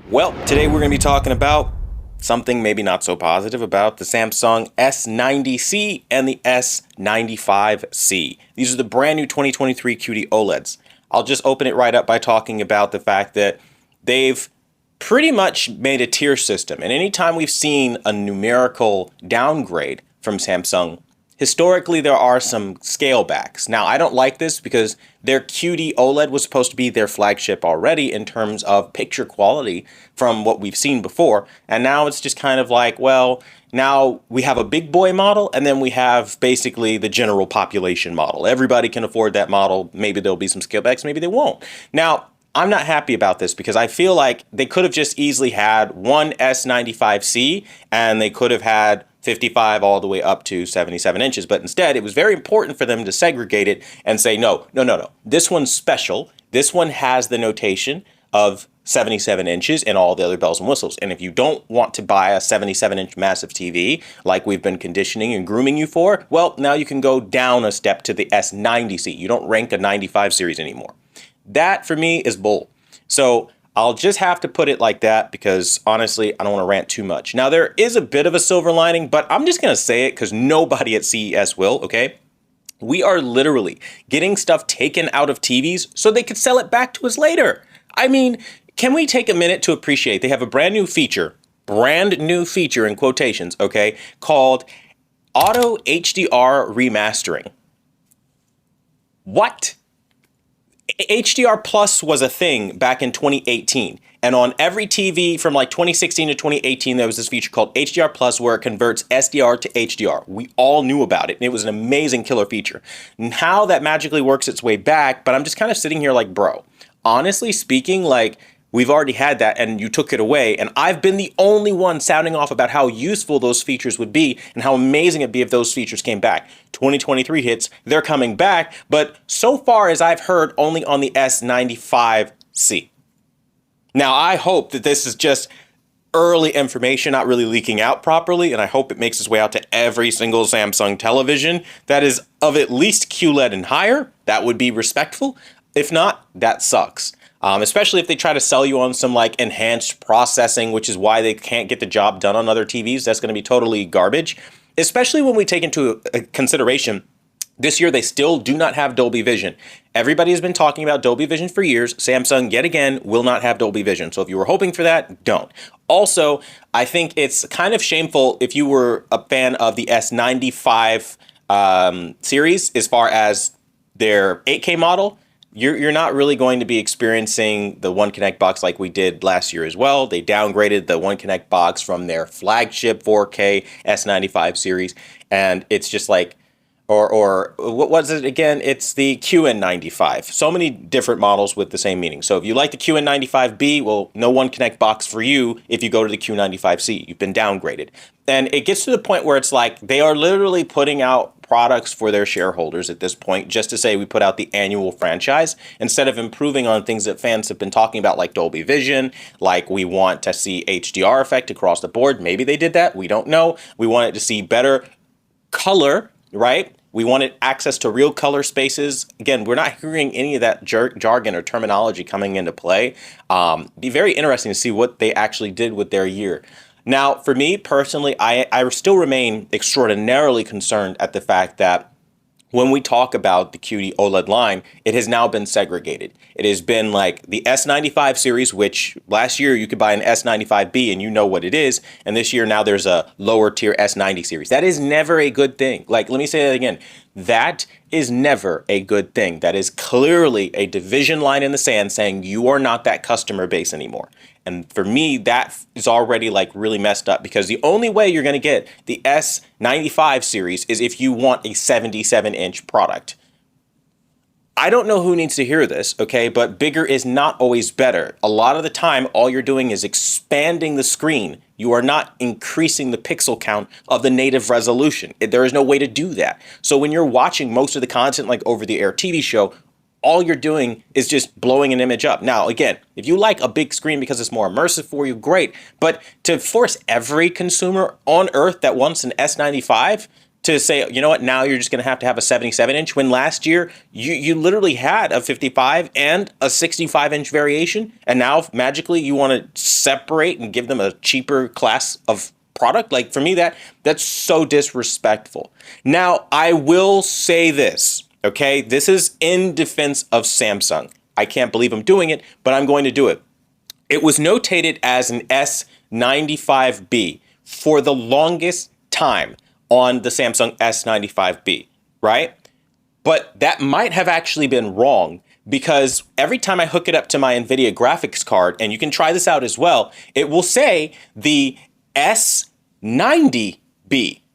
Well, today we're going to be talking about something maybe not so positive about the Samsung S90C and the S95C. These are the brand new 2023 QD-Oleds. I'll just open it right up by talking about the fact that they've pretty much made a tier system. And anytime we've seen a numerical downgrade from Samsung, historically, there are some scale backs. Now, I don't like this because their QD-Oled was supposed to be their flagship already in terms of picture quality from what we've seen before. And now it's just kind of like, well, now we have a big boy model and then we have basically the general population model. Everybody can afford that model. Maybe there'll be some scale backs, maybe they won't. Now, I'm not happy about this because I feel like they could have just easily had one S95C and they could have had 55 all the way up to 77 inches. But instead, it was very important for them to segregate it and say, no. This one's special. This one has the notation of 77 inches and all the other bells and whistles. And if you don't want to buy a 77-inch massive TV like we've been conditioning and grooming you for, well, now you can go down a step to the S90C. You don't rank a 95 series anymore. That, for me, is bull. So I'll just have to put it like that because, honestly, I don't want to rant too much. Now, there is a bit of a silver lining, but I'm just going to say it because nobody at CES will, okay? We are literally getting stuff taken out of TVs so they could sell it back to us later. I mean, can we take a minute to appreciate they have a brand new feature in quotations, okay, called Auto HDR Remastering. What? HDR Plus was a thing back in 2018. And on every TV from like 2016 to 2018, there was this feature called HDR Plus where it converts SDR to HDR. We all knew about it, and it was an amazing killer feature. Now that magically works its way back, but I'm just kind of sitting here like, bro, honestly speaking, like, we've already had that and you took it away. And I've been the only one sounding off about how useful those features would be and how amazing it'd be if those features came back. 2023 hits, they're coming back. But so far as I've heard, only on the S95C. Now, I hope that this is just early information, not really leaking out properly. And I hope it makes its way out to every single Samsung television that is of at least QLED and higher. That would be respectful. If not, that sucks. Especially if they try to sell you on some like enhanced processing, which is why they can't get the job done on other TVs. That's going to be totally garbage, especially when we take into consideration this year they still do not have Dolby Vision. Everybody has been talking about Dolby Vision for years. Samsung, yet again, will not have Dolby Vision. So if you were hoping for that, don't. Also, I think it's kind of shameful if you were a fan of the S95 series as far as their 8K model. You're not really going to be experiencing the One Connect box like we did last year as well. They downgraded the One Connect box from their flagship 4K S95 series. And it's just like, or what was it again? It's the QN95. So many different models with the same meaning. So if you like the QN95B, well, no One Connect box for you if you go to the Q95C. You've been downgraded. And it gets to the point where it's like they are literally putting out products for their shareholders at this point just to say we put out the annual franchise instead of improving on things that fans have been talking about like Dolby Vision, like we want to see HDR effect across the board. Maybe they did that. We don't know. We wanted to see better color, right? We wanted access to real color spaces. Again, we're not hearing any of that jargon or terminology coming into play. Be very interesting to see what they actually did with their year. Now, for me personally, I still remain extraordinarily concerned at the fact that when we talk about the QD-Oled line, it has now been segregated. It has been like the S95 series, which last year you could buy an S95B and you know what it is. And this year now there's a lower tier S90 series. That is never a good thing. Like, let me say that again. That is never a good thing. That is clearly a division line in the sand saying you are not that customer base anymore. And for me, that is already like really messed up because the only way you're going to get the S95 series is if you want a 77-inch product. I don't know who needs to hear this, okay, but bigger is not always better. A lot of the time, all you're doing is expanding the screen. You are not increasing the pixel count of the native resolution. There is no way to do that. So when you're watching most of the content like over-the-air TV show, all you're doing is just blowing an image up. Now, again, if you like a big screen because it's more immersive for you, great. But to force every consumer on earth that wants an S95 to say, you know what, now you're just going to have a 77-inch, when last year you literally had a 55 and a 65-inch variation, and now magically you want to separate and give them a cheaper class of product? Like, for me, that's so disrespectful. Now, I will say this, okay? This is in defense of Samsung. I can't believe I'm doing it, but I'm going to do it. It was notated as an S95B for the longest time on the Samsung S95B, right? But that might have actually been wrong, because every time I hook it up to my NVIDIA graphics card, and you can try this out as well, it will say the S90B.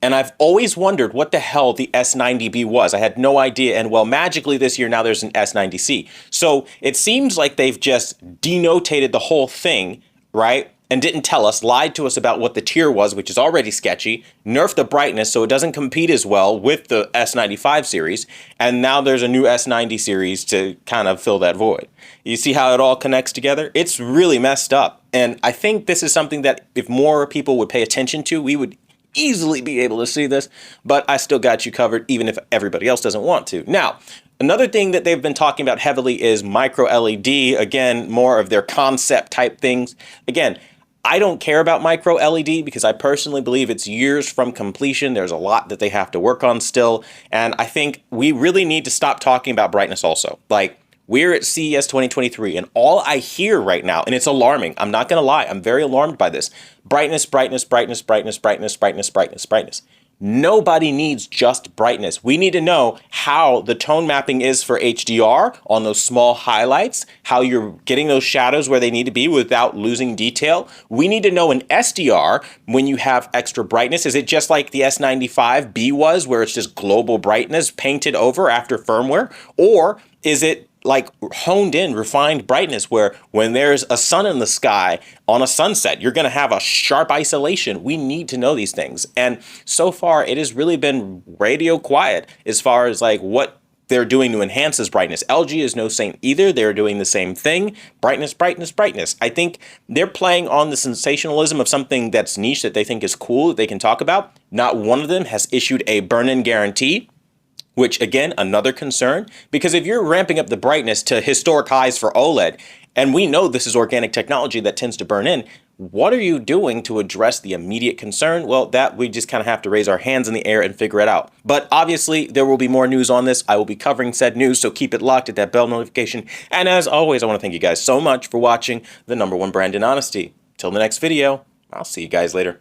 And I've always wondered what the hell the S90B was. I had no idea. And well, magically this year, now there's an S90C. So it seems like they've just denotated the whole thing, right? And didn't tell us, lied to us about what the tier was, which is already sketchy, nerfed the brightness so it doesn't compete as well with the S95 series, and now there's a new S90 series to kind of fill that void. You see how it all connects together? It's really messed up, and I think this is something that if more people would pay attention to, we would easily be able to see this, but I still got you covered even if everybody else doesn't want to. Now, another thing that they've been talking about heavily is micro LED, again, more of their concept type things. Again, I don't care about micro LED because I personally believe it's years from completion. There's a lot that they have to work on still. And I think we really need to stop talking about brightness also. Like, we're at CES 2023 and all I hear right now, and it's alarming, I'm not gonna lie, I'm very alarmed by this. Brightness, brightness, brightness, brightness, brightness, brightness, brightness, brightness. Nobody needs just brightness. We need to know how the tone mapping is for HDR on those small highlights, how you're getting those shadows where they need to be without losing detail. We need to know in SDR, when you have extra brightness, is it just like the S95B was, where it's just global brightness painted over after firmware? Or is it like honed in, refined brightness where when there's a sun in the sky on a sunset, you're going to have a sharp isolation? We need to know these things. And so far, it has really been radio quiet as far as like what they're doing to enhance this brightness. LG is no saint either. They're doing the same thing. Brightness, brightness, brightness. I think they're playing on the sensationalism of something that's niche that they think is cool that they can talk about. Not one of them has issued a burn-in guarantee, which again, another concern, because if you're ramping up the brightness to historic highs for OLED, and we know this is organic technology that tends to burn in, what are you doing to address the immediate concern? Well, that we just kind of have to raise our hands in the air and figure it out. But obviously, there will be more news on this. I will be covering said news, so keep it locked at that bell notification. And as always, I want to thank you guys so much for watching the #1 brand in honesty. Till the next video, I'll see you guys later.